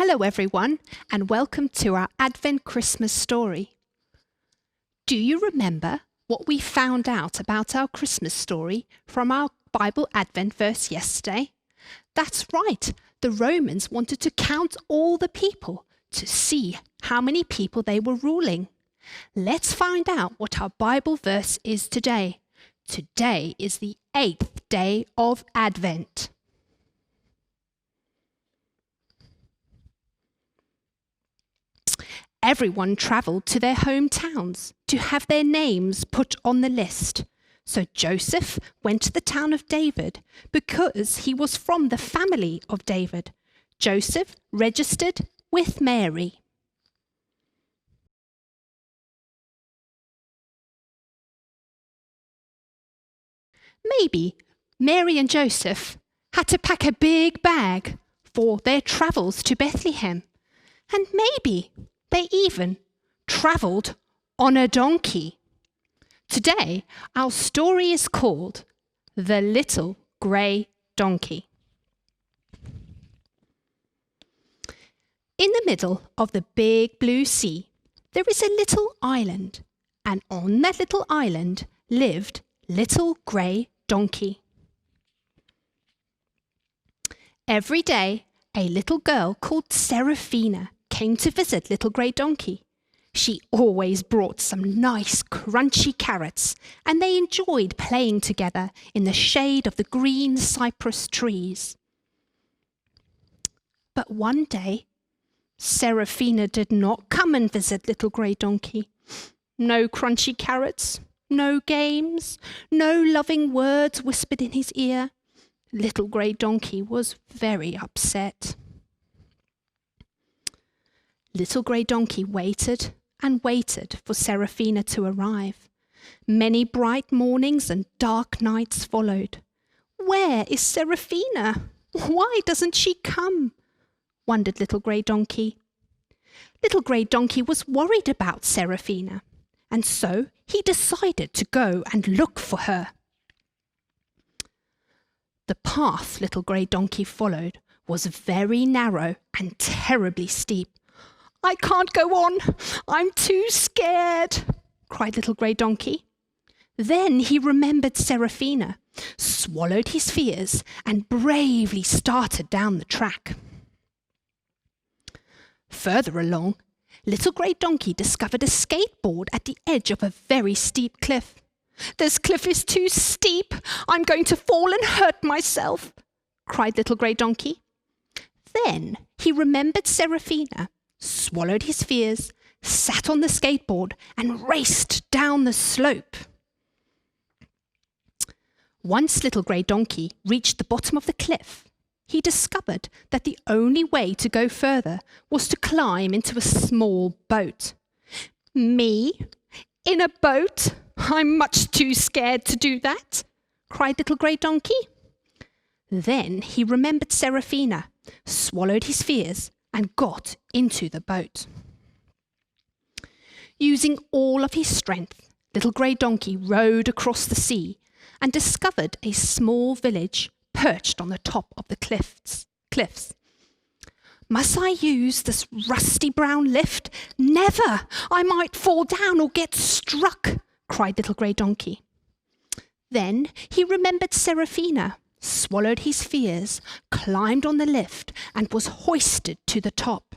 Hello everyone, and welcome to our Advent Christmas story. Do you remember what we found out about our Christmas story from our Bible Advent verse yesterday? That's right, the Romans wanted to count all the people to see how many people they were ruling. Let's find out what our Bible verse is today. Today is the 8th day of Advent. Everyone travelled to their hometowns to have their names put on the list. So Joseph went to the town of David because he was from the family of David. Joseph registered with Mary. Maybe Mary and Joseph had to pack a big bag for their travels to Bethlehem. And maybe they even travelled on a donkey. Today, our story is called The Little Grey Donkey. In the middle of the big blue sea, there is a little island, and on that little island lived Little Grey Donkey. Every day, a little girl called Seraphina came to visit Little Grey Donkey. She always brought some nice crunchy carrots, and they enjoyed playing together in the shade of the green cypress trees. But one day, Seraphina did not come and visit Little Grey Donkey. No crunchy carrots, no games, no loving words whispered in his ear. Little Grey Donkey was very upset. Little Grey Donkey waited and waited for Seraphina to arrive. Many bright mornings and dark nights followed. Where is Seraphina? Why doesn't she come? Wondered Little Grey Donkey. Little Grey Donkey was worried about Seraphina, and so he decided to go and look for her. The path Little Grey Donkey followed was very narrow and terribly steep. "I can't go on, I'm too scared," cried Little Grey Donkey. Then he remembered Seraphina, swallowed his fears, and bravely started down the track. Further along, Little Grey Donkey discovered a skateboard at the edge of a very steep cliff. "This cliff is too steep, I'm going to fall and hurt myself," cried Little Grey Donkey. Then he remembered Seraphina, swallowed his fears, sat on the skateboard, and raced down the slope. Once Little Grey Donkey reached the bottom of the cliff, he discovered that the only way to go further was to climb into a small boat. "Me? In a boat? I'm much too scared to do that," cried Little Grey Donkey. Then he remembered Seraphina, swallowed his fears, and got into the boat. Using all of his strength, Little Grey Donkey rowed across the sea and discovered a small village perched on the top of the cliffs. "Must I use this rusty brown lift? Never! I might fall down or get struck," cried Little Grey Donkey. Then he remembered Seraphina, swallowed his fears, climbed on the lift, and was hoisted to the top.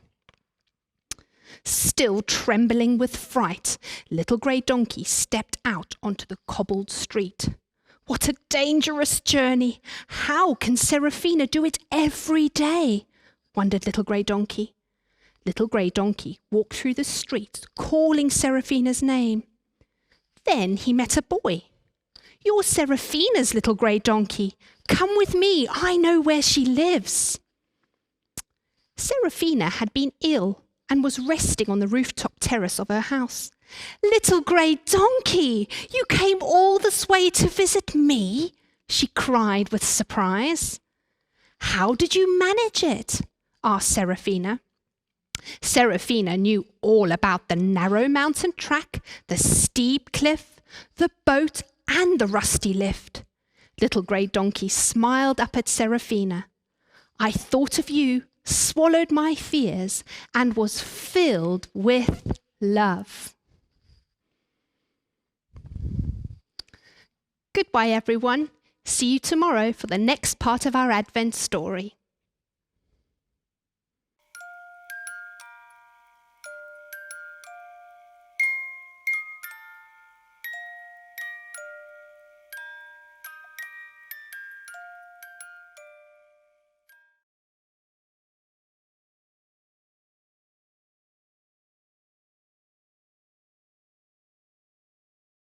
Still trembling with fright, Little Grey Donkey stepped out onto the cobbled street. What a dangerous journey! How can Seraphina do it every day? Wondered Little Grey Donkey. Little Grey Donkey walked through the streets, calling Seraphina's name. Then he met a boy. "You're Seraphina's Little Grey Donkey. Come with me, I know where she lives." Seraphina had been ill and was resting on the rooftop terrace of her house. "Little Grey Donkey, you came all this way to visit me?" she cried with surprise. "How did you manage it?" asked Seraphina. Seraphina knew all about the narrow mountain track, the steep cliff, the boat, and the rusty lift. Little Grey Donkey smiled up at Seraphina. "I thought of you swallowed my fears, and was filled with love. Goodbye, everyone. See you tomorrow for the next part of our Advent story.